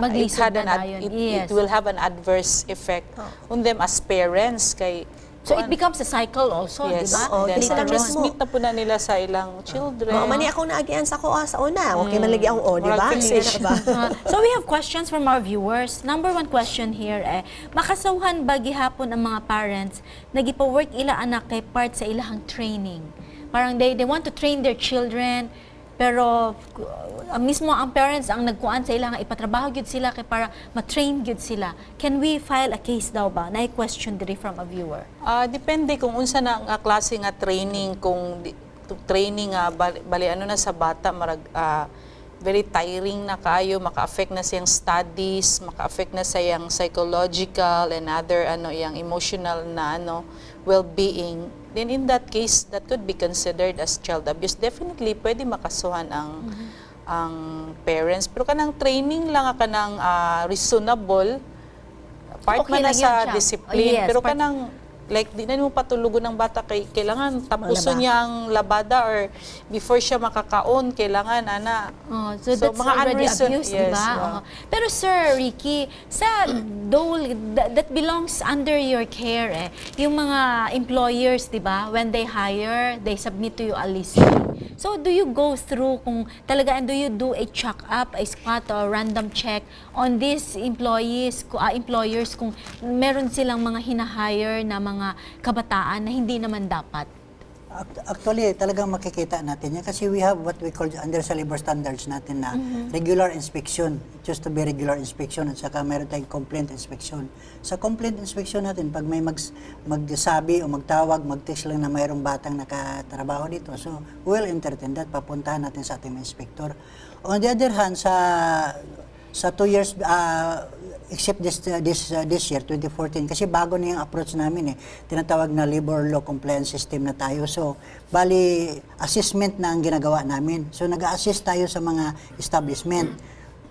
it will have an adverse effect on them as parents kay so it becomes a cycle also, di ba? Then transmit na po na nila sa ilang children. Mani ako naagian sa ko sa una. Okay man lagi ang di ba? So we have questions from our viewers. Number 1 question here makasawhan ba gihapon ang mga parents nagipa-work ila anak kay part sa ilahang training? Parang they want to train their children pero mismo ang parents ang nagkuan sa ilang ipatrabaho gyud sila kay para ma-train gyud sila. Can we file a case daw ba? Na question diri from a viewer. Depende kung unsa na ang klase nga training, kung training bali na sa bata marag very tiring na kayo, maka-affect na siyang studies, maka-affect na sa iyang psychological and other iyang emotional na well-being. Then in that case, that could be considered as child abuse. Definitely, pwede makasuhan ang parents. Pero kanang training lang kanang reasonable, part man na sa discipline. Pero kanang, like, di na mo patulugon ng bata, kailangan tapuson niya ang labada or before siya makakaon, kailangan, so that's mga already abuse, di ba? Pero Sir Ricky, sa dole, that belongs under your care yung mga employers, di ba? When they hire, they submit to you a list. So do you go through kung talaga, and do you do a check-up, a spot or random check on these employers kung meron silang mga hinahire na mga kabataan na hindi naman dapat? Actually, talagang makikita natin yan kasi we have what we call under sa labor standards natin na regular inspection. It used to be regular inspection at saka meron tayong complaint inspection. Sa complaint inspection natin, pag may magsabi o magtawag, mag-text lang na mayroong batang nakatrabaho dito, so we will entertain that, papuntahan natin sa ating inspector. On the other hand, sa 2 years, except this year, 2014, kasi bago na yung approach namin tinatawag na labor law compliance system na tayo. So, bali, assessment na ang ginagawa namin. So, nag-assist tayo sa mga establishment.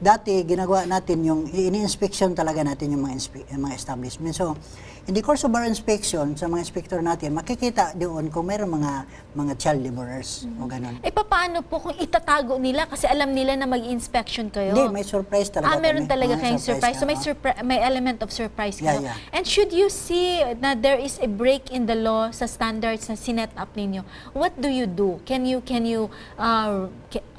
Dati, ginagawa natin yung, ini-inspection talaga natin yung mga establishment. So, in the course of our inspection, sa mga inspector natin, makikita doon kung mayroong mga child laborers o gano'n. Paano po kung itatago nila kasi alam nila na mag-inspection kayo? Hindi, may surprise talaga meron kami. talaga kayong surprise. So may element of surprise kayo. Yeah. And should you see na there is a break in the law sa standards na sinet up ninyo, what do you do?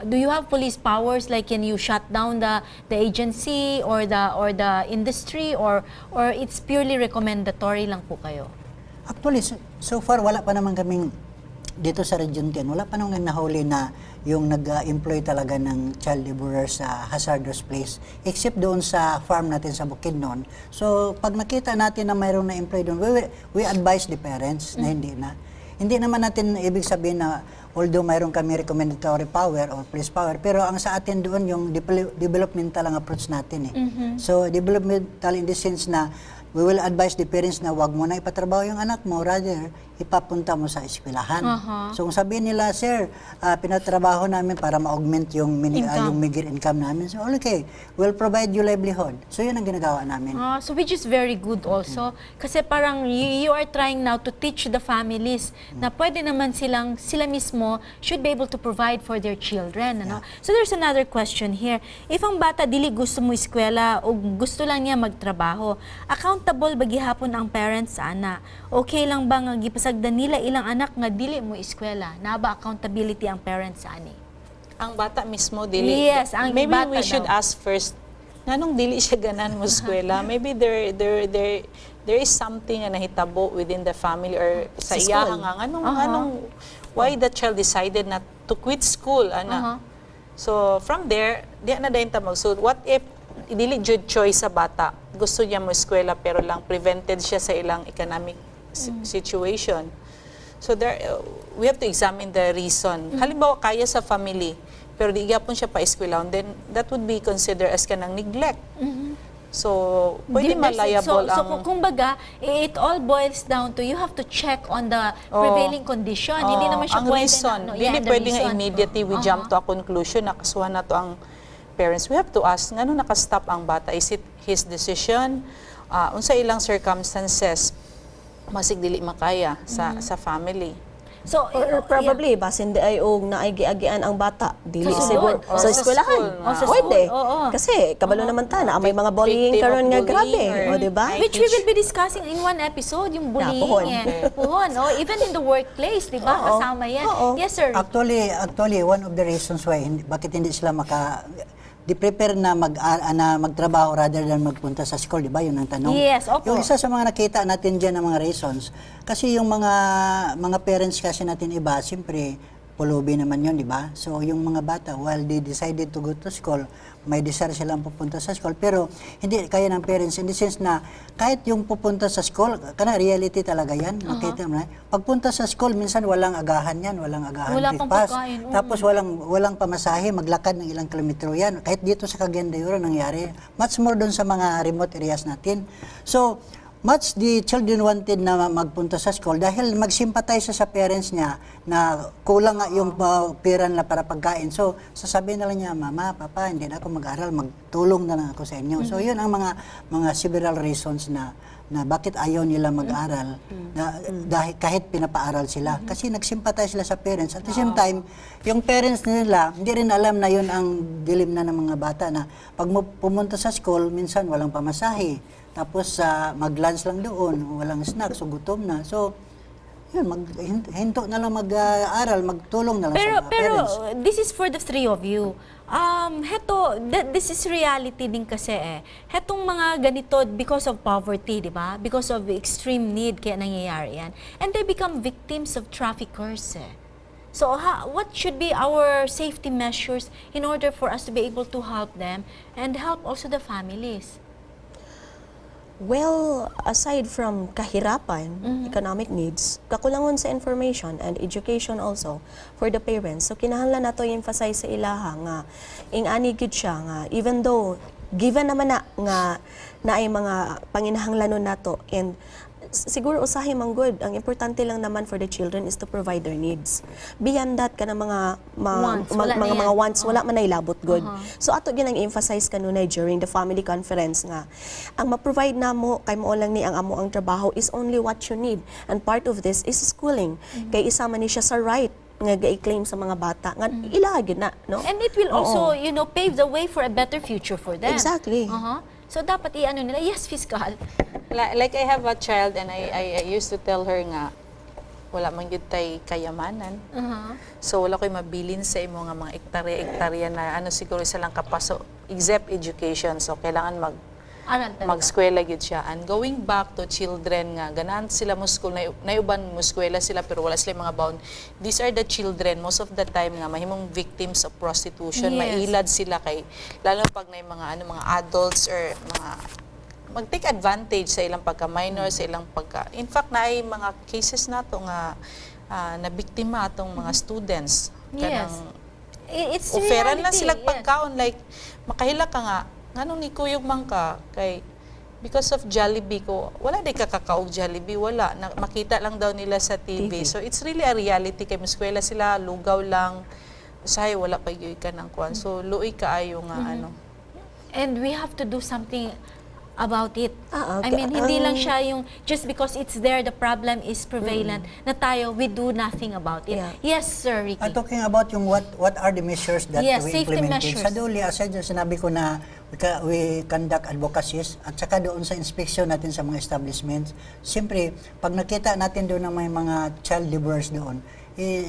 Do you have police powers, like can you shut down the agency or the industry, or it's purely recommendatory lang po kayo? Actually, so far wala pa naman kaming dito sa Region 10, wala pa naman nahuli na yung nag-employ talaga ng child laborer sa hazardous place, except doon sa farm natin sa Bukidnon. So, pag nakita natin na mayroong na-employ doon, we advise the parents na hindi na. Hindi naman natin ibig sabihin na although mayroon kami recommendatory power or police power, pero ang sa atin doon yung developmental ang approach natin So, developmental in the sense na we will advise the parents na wag mo na ipatrabaho yung anak mo, rather ipapunta mo sa eskwelahan. So kung sabihin nila, sir, pinatrabaho namin para ma-augment yung meager income namin. So okay, we'll provide you livelihood. So yun ang ginagawa namin. So which is very good also. Kasi parang you are trying now to teach the families na pwede naman sila mismo should be able to provide for their children. Ano? So there's another question here. If ang bata dili gusto mo eskwela o gusto lang niya magtrabaho, accountable ba gihapon ang parents sa ana? Okay lang ba nga gipasagdan nila ilang anak nga dili mo eskwela? Na ba accountability ang parents sa ani? Ang bata mismo dili. Yes, ang maybe bata we should ask first, nganong dili siya ganan mo eskwela? Maybe there is something na nahitabo within the family or sa iya nga anong why the child decided not to quit school ana. So from there, di na dayon ta mag. So what if dili jud choice sa bata? Gusto niya mo eskwela pero lang prevented siya sa ilang economic situation. So there we have to examine the reason. Halimbawa kaya sa family pero di gyapon siya pa eskwela, then that would be considered as kanang neglect. So pwede malayable so kung baga, it all boils down to you have to check on the prevailing condition. Hindi naman siya ang pwede reason, na, dili pwede nga immediately we jump to a conclusion na kasuhan na to ang parents. We have to ask ngano naka-stop ang bata. Is it his decision? Unsa ilang circumstances masig dili makaya sa family. So Or probably, basin di ay og naagi-agian ang bata. Dili Sa siguro school. sa eskwelahan. Sa Pwede. school, oo. Kasi, kabalo naman ta na may mga bullying Victim karon of nga bullying grabe. or- O, di ba? which we will be discussing in one episode, yung bullying. puhon. Puhon. Even in the workplace, di ba? Kasama yan. Oo. Yes, sir. Actually, one of the reasons why bakit hindi sila di-prepare na magtrabaho rather than magpunta sa school, di ba? Yun ang tanong. Yes, opo. Yung isa sa mga nakita natin diyan ng mga reasons, kasi yung mga parents kasi natin iba, siyempre, pulubi naman yun, di ba? So, yung mga bata, while they decided to go to school, may desire silang pupunta sa school, pero hindi kaya ng parents in the sense na kahit yung pupunta sa school, kana reality talaga yan, makita mo na. Pagpunta sa school, minsan walang agahan yan, walang agahan Wala pang breakfast. pagkain, Tapos walang pamasahe, maglakad ng ilang kilometro yan. Kahit dito sa Cagayan nangyari. Much more doon sa mga remote areas natin. So, much the children wanted na magpunta sa school dahil mag-sympathize siya sa parents niya na kulang nga yung pera na para pagkain. So, sasabihin na lang niya, Mama, Papa, hindi na ako mag-aral, magtulong na lang ako sa inyo. So, yun ang mga several reasons na bakit ayaw nila mag-aral dahil kahit pinapaaral sila. Kasi nag-sympathize sila sa parents. At the same time, yung parents nila, hindi rin alam na yun ang dilim na ng mga bata na pag pumunta sa school, minsan walang pamasahe. Tapos mag-lunch lang doon, walang snacks, so gutom na. So, yun, hinto na lang mag-aral, magtulong na lang sa mga Pero parents. this is for the three of you. This is reality din kasi Hetong mga ganito because of poverty, di ba? Because of extreme need kaya nangyayari yan. And they become victims of traffickers So what should be our safety measures in order for us to be able to help them and help also the families? Well, aside from kahirapan, economic needs, kakulangon sa information and education also for the parents. So kinahanglan nato i-emphasize sa ilaha nga ing-ani gid siya nga even though given naman nga naay mga panginahanglanon nato and siguro usahay man good. Ang importante lang naman for the children is to provide their needs. Beyond that, ka na mga wants, wala man nailabot good. So ato ginang emphasize kanunay during the family conference nga, ang ma-provide na mo, kay mo lang ni ang amo ang trabaho is only what you need. And part of this is schooling. Kay isama ni siya sa right nga ga-claim sa mga bata nga ilagid na, no? And it will also, pave the way for a better future for them. Exactly. So dapat i-ano nila, yes, fiscal. Like I have a child and I used to tell her nga, wala man yun tay kayamanan. So wala ko'y mabilin sa imo nga mga ektarya na siguro isa lang kapaso, except education. So kailangan mag-eskwela gid siya. And going back to children nga, ganahan sila mo school, naiuban mo eskwela sila pero wala sila mga baon. These are the children, most of the time nga, mahimong victims of prostitution. Mailad sila kay, lalo pag na mga adults or mga mag-take advantage sa ilang pagka-minor, sa ilang pagka... In fact, na ay mga cases nato nga na-biktima atong mga students. Yes. It's oferan lang reality, sila pagkaon. Like, makahila ka nga, nganong ni kuyog man ka, kay because of Jollibee ko, wala di ka kakaog Jollibee, wala. Makita lang daw nila sa TV. So, it's really a reality. Kay maskwela sila, lugaw lang. Usahay, wala pa yung ka ng kuwan. So, luoy ka ayo nga And we have to do something about it. I mean, hindi lang siya yung just because it's there, the problem is prevalent, na tayo, we do nothing about it. Yes, Sir Ricky. Talking about yung what are the measures that we safety implemented. measures. Sa Duli, as sinabi ko na we conduct advocacies at saka doon sa inspection natin sa mga establishments. Siyempre, pag nakita natin doon na may mga child laborers doon,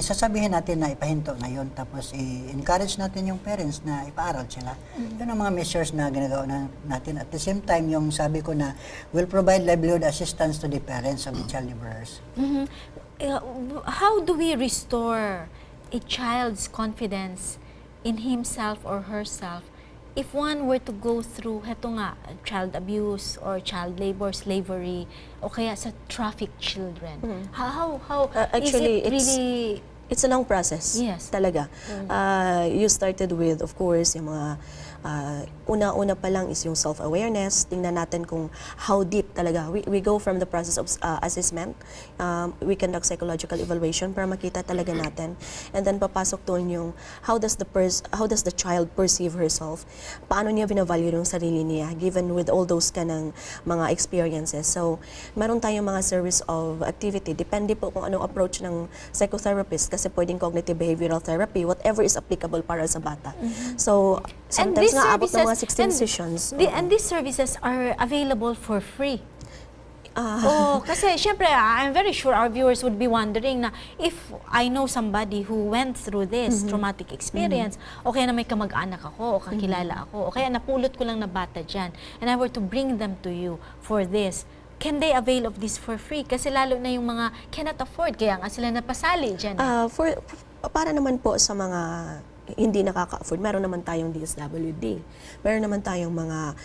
sasabihin natin na ipahinto na yun. Tapos i-encourage natin yung parents na ipaaral sila. Yun ang mga measures na ginagawa natin. At the same time, yung sabi ko na we'll provide livelihood assistance to the parents of the child laborers. How do we restore a child's confidence in himself or herself if one were to go through child abuse or child labor, slavery, o kaya sa trafficked children? How Actually, is it really... It's a long process. Yes. Talaga. You started with, of course, yung mga una-una pa lang is yung self-awareness. Tingnan natin kung how deep talaga. We go from the process of assessment. We conduct psychological evaluation para makita talaga natin. And then papasok doon yung how does the child perceive herself? Paano niya binavalue yung sarili niya given with all those kanang mga experiences. So, meron tayong mga series of activity. Depende po kung anong approach ng psychotherapist kasi pwedeng cognitive behavioral therapy, whatever is applicable para sa bata. So, sometimes nga abot ng mga 16 sessions. And these services are available for free. Kasi syempre, I'm very sure our viewers would be wondering na if I know somebody who went through this traumatic experience, o kaya na may kamag-anak ako, o kakilala ako, o kaya napulot ko lang na bata dyan, and I were to bring them to you for this, can they avail of this for free? Kasi lalo na yung mga cannot afford, kaya nga sila napasali dyan. Para naman po sa mga hindi nakaka-afford, meron naman tayong DSWD. Meron naman tayong mga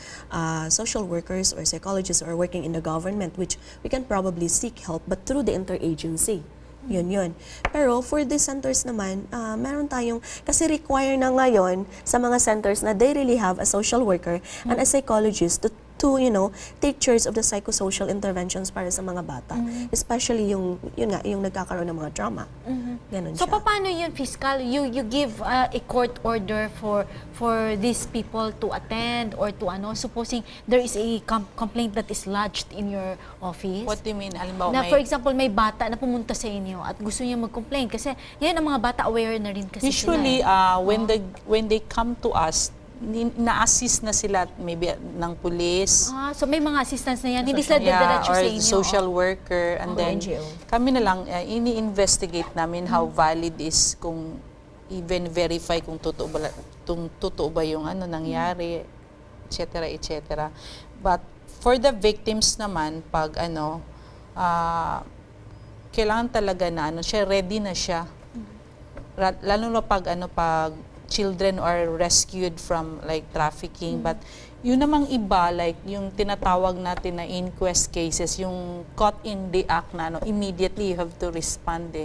social workers or psychologists or working in the government which we can probably seek help but through the interagency. Yun. Pero for the centers naman, meron tayong, kasi require na ngayon sa mga centers na they really have a social worker and a psychologist to take charge of the psychosocial interventions para sa mga bata. Especially yung nagkakaroon ng mga trauma. Ganun So, siya. paano yun, fiscal? You give a court order for these people to attend or to supposing there is a complaint that is lodged in your office? What do you mean? Halimbawa, For example, may bata na pumunta sa inyo at gusto niya mag-complain kasi yan ang mga bata aware na rin kasi usually, sila. when they come to us, na-assist na sila maybe ng police. So may mga assistance na yan, hindi sila diretso sa or inyo. social worker, and then NGO. kami na lang ini-investigate namin how valid is, kung even verify kung totoo ba yung nangyari, etc. etc. But for the victims naman, pag kailangan talaga na siya, ready na siya. Lalo na pag children are rescued from like trafficking, but yun namang iba, like yung tinatawag natin na inquest cases, yung caught in the act na immediately you have to respond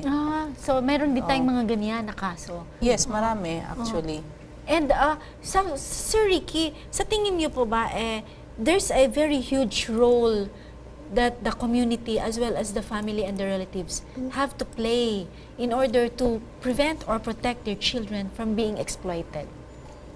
So meron din tayong mga ganyan na kaso. Yes, marami actually. And Sir Ricky, sa tingin niyo po ba, there's a very huge role that the community as well as the family and the relatives have to play in order to prevent or protect their children from being exploited?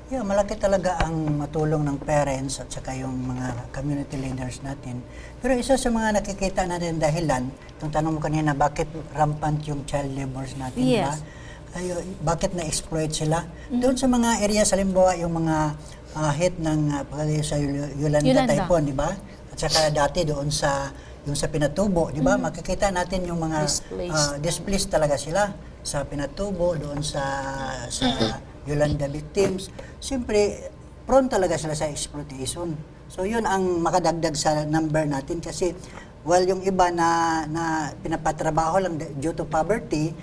Yeah, malaki talaga ang matulong ng parents at saka yung mga community leaders natin. Pero isa sa mga nakikita natin dahilan, yung tanong mo kanina, bakit rampant yung child labors natin, Yes. ba? Bakit na-exploit sila? Doon sa mga areas, halimbawa yung mga hit ng sa Yolanda Typhoon, di ba? At saka dati doon sa yung sa Pinatubo, di ba? Makikita natin yung mga displaced talaga sila sa Pinatubo, doon sa Yolanda victims. Siyempre, prone talaga sila sa exploitation. So yun ang makadagdag sa number natin kasi while yung iba na pinapatrabaho lang due to poverty,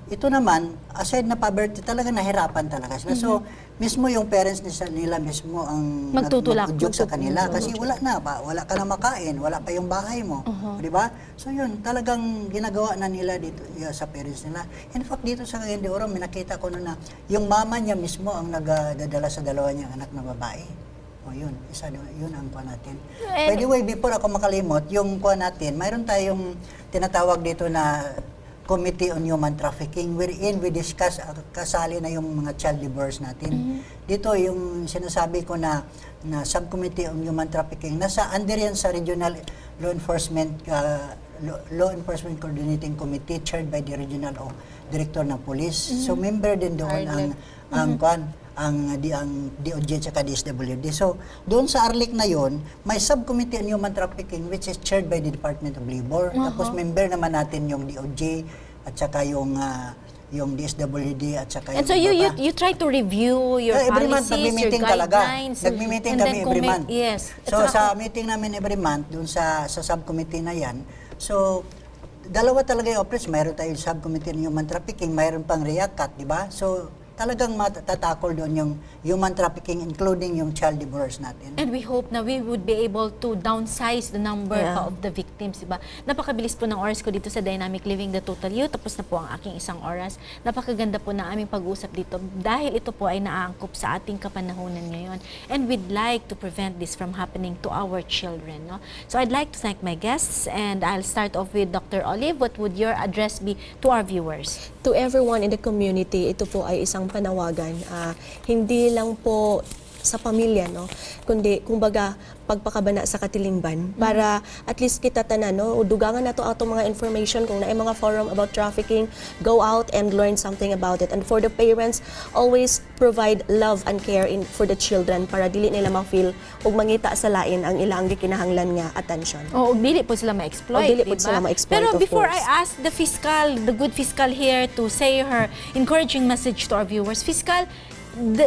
ito naman, aside na poverty, talaga nahirapan talaga sila. So, mismo yung parents nila mismo ang nag-udyok sa kanila kasi wala ka na makain, wala pa yung bahay mo, di ba? So yun, talagang ginagawa na nila dito sa parents nila. In fact, dito sa Cagayan de Oro, may nakita ko na yung mama niya mismo ang nagdadala sa dalawa niyang anak na babae. O yun, yun ang kuha natin. By the way, before ako makalimot, yung kuha natin, mayroon tayong tinatawag dito na Committee on Human Trafficking, wherein we discuss, kasali na yung mga child laborers natin. Dito yung sinasabi ko na Subcommittee on Human Trafficking, nasa under yan sa Regional Law Enforcement Coordinating Committee chaired by the Regional Director ng Police. So member din doon ang DOJ at DSWD. So, doon sa ARLIC na yon, may subcommittee on human trafficking which is chaired by the Department of Labor. Tapos member naman natin yung DOJ at saka yung DSWD at saka and so you try to review your every month, policies, your guidelines. Nagmi-meeting kami every month. Yes. So, sa meeting namin every month, doon sa subcommittee na yan, so, dalawa talaga yung operation. Mayroon tayong subcommittee on human trafficking, mayroon pang REACAT, di ba? So, talagang matatakol doon yung human trafficking, including yung child laborers natin. And we hope na we would be able to downsize the number of the victims, diba? Napakabilis po ng oras ko dito sa Dynamic Living the Total You. Tapos na po ang aking isang oras. Napakaganda po ng aming pag-uusap dito dahil ito po ay naaangkop sa ating kapanahunan ngayon. And we'd like to prevent this from happening to our children. No? So I'd like to thank my guests and I'll start off with Dr. Olive. What would your address be to our viewers? To everyone in the community, ito po ay isang panawagan. Hindi lang po sa pamilya, no? Kundi, kumbaga, pagpakabana sa katilingban para at least kita tanan, no? Dugangan na to ato mga information kung na mga forum about trafficking, go out and learn something about it. And for the parents, always provide love and care for the children para dili nila ma-feel ug mangita sa lain ang ilang gikinahanglan nga attention. O dili po sila ma-exploit, dili po sila ma-exploit, Pero of before course. I ask the fiscal, the good fiscal here to say her encouraging message to our viewers, fiscal,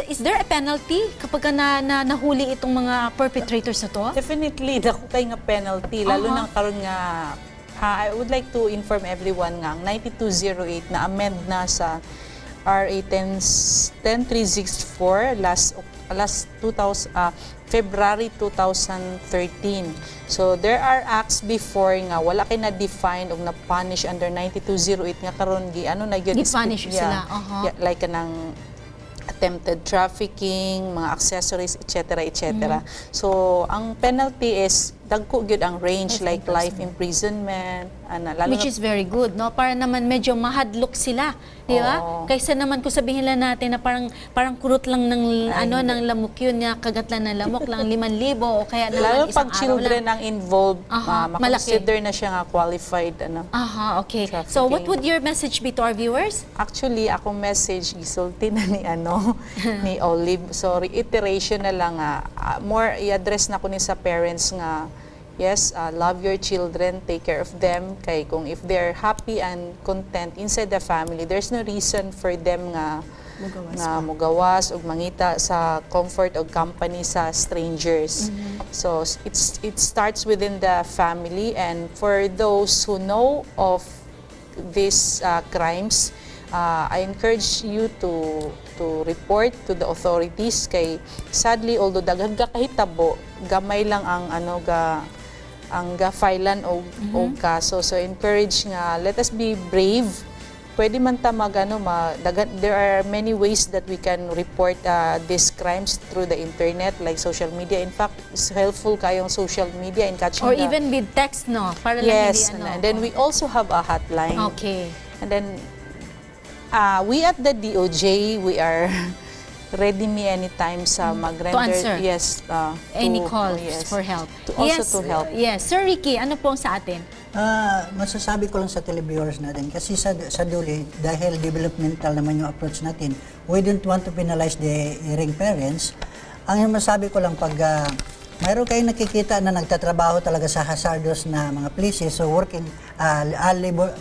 is there a penalty kapag nahuli itong mga perpetrators na to? Definitely, dako kay nga penalty, lalo nang karon nga I would like to inform everyone nga ang 9208 na amend na sa RA 10364 last February 2013. So there are acts before nga wala kay na defined og na punish under 9208 nga karon Gi-punish sila. Yeah, like kanang attempted trafficking, mga accessories, etc. etc. So, ang penalty is dagko gyud ang range like life imprisonment, lalo Which is very good, no? Para naman medyo mahadlok sila, di ba? Oo. Kaysa naman kung sabihin lang natin na parang kurot lang ng ng lamok yun, na kagat lang ng lamok lang 5,000 o kaya naman lalo isang pag children araw lang. ang involved, malaki. makonsider na siya nga qualified Okay. trafficking. So what would your message be to our viewers? Actually, akong message gisulti na ni ni Olive. So reiteration na lang more i-address na ko ni sa parents nga yes, love your children, take care of them. Kay kung if they're happy and content inside the family, there's no reason for them nga mugawas o mangita sa comfort o company sa strangers. So it starts within the family, and for those who know of these crimes, I encourage you to report to the authorities. Kay sadly, although daghan ka kahitabo, gamay lang ang ang ga-filean o kaso. So encourage nga, let us be brave. Pwede man ta there are many ways that we can report these crimes through the internet, like social media. In fact, it's helpful kayong social media in catching Or even with text, no? Para lang yes, hindi and then we also have a hotline. Okay. And then we at the DOJ, we are ready anytime sa mag-render. To answer. Yes. Any calls for help. To help. Yes. Sir Ricky, ano pong sa atin? Masasabi ko lang sa televiewers natin, kasi sa dulo, dahil developmental naman yung approach natin, we don't want to penalize the erring parents. Ang masasabi ko lang, pag mayroon kayong nakikita na nagtatrabaho talaga sa hazardous na mga places, so working,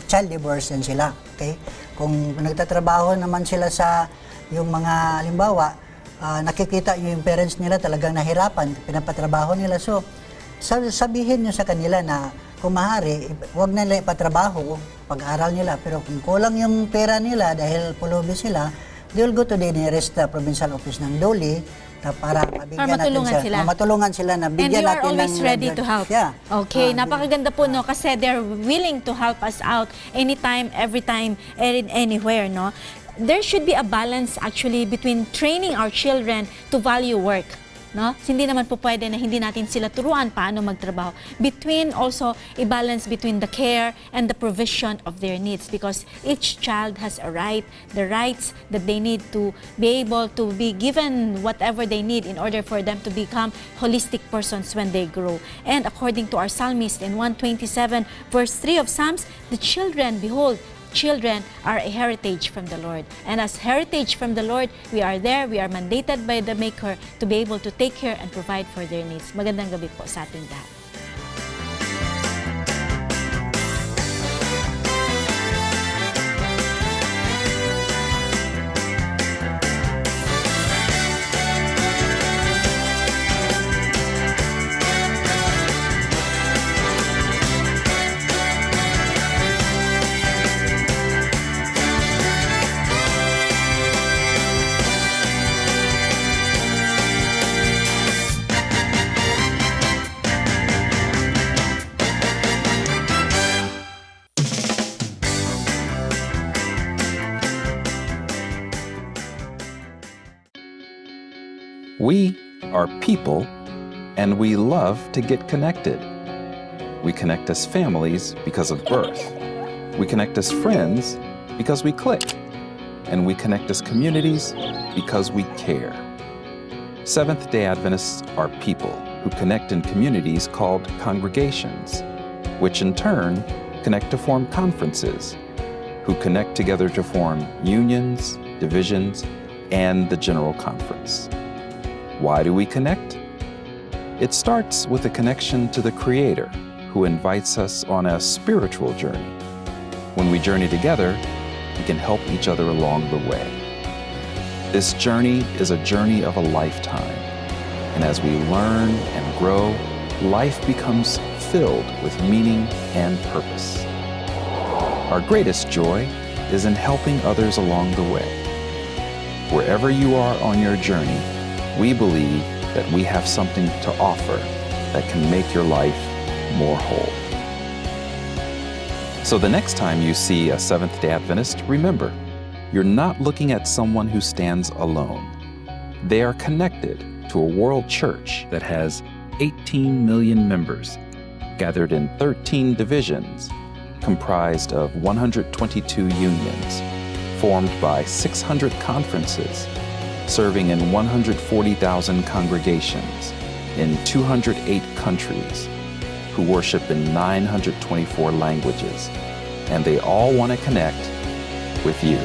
child laborers yan sila. Okay? Kung nagtatrabaho naman sila sa yung mga, halimbawa, nakikita yung parents nila talagang nahirapan, pinapatrabaho nila. So, sabihin nyo sa kanila na kung maaari, huwag na nila ipatrabaho, pag-aral nila. Pero kung kulang yung pera nila dahil pulubi sila, they will go to the nearest provincial office ng DOLE para mabigyan matulungan sila na bigyan natin. And you are always ready to help. Yeah. Okay, napakaganda po, no? Kasi they're willing to help us out anytime, every time, anywhere, no? There should be a balance actually between training our children to value work. No? Hindi naman po pwede na hindi natin sila turuan paano magtrabaho. Between also, i-balance between the care and the provision of their needs, because each child has a right, the rights that they need to be able to be given whatever they need in order for them to become holistic persons when they grow. And according to our psalmist in 127 verse 3 of Psalms, the children, behold, children are a heritage from the Lord. And as heritage from the Lord, we are mandated by the Maker to be able to take care and provide for their needs. Magandang gabi po sa ating lahat. We are people, and we love to get connected. We connect as families because of birth. We connect as friends because we click. And we connect as communities because we care. Seventh-day Adventists are people who connect in communities called congregations, which in turn connect to form conferences, who connect together to form unions, divisions, and the General Conference. Why do we connect? It starts with a connection to the Creator, who invites us on a spiritual journey. When we journey together, we can help each other along the way. This journey is a journey of a lifetime, and as we learn and grow, life becomes filled with meaning and purpose. Our greatest joy is in helping others along the way. Wherever you are on your journey, we believe that we have something to offer that can make your life more whole. So the next time you see a Seventh-day Adventist, remember, you're not looking at someone who stands alone. They are connected to a world church that has 18 million members, gathered in 13 divisions, comprised of 122 unions, formed by 600 conferences, serving in 140,000 congregations in 208 countries, who worship in 924 languages, and they all want to connect with you.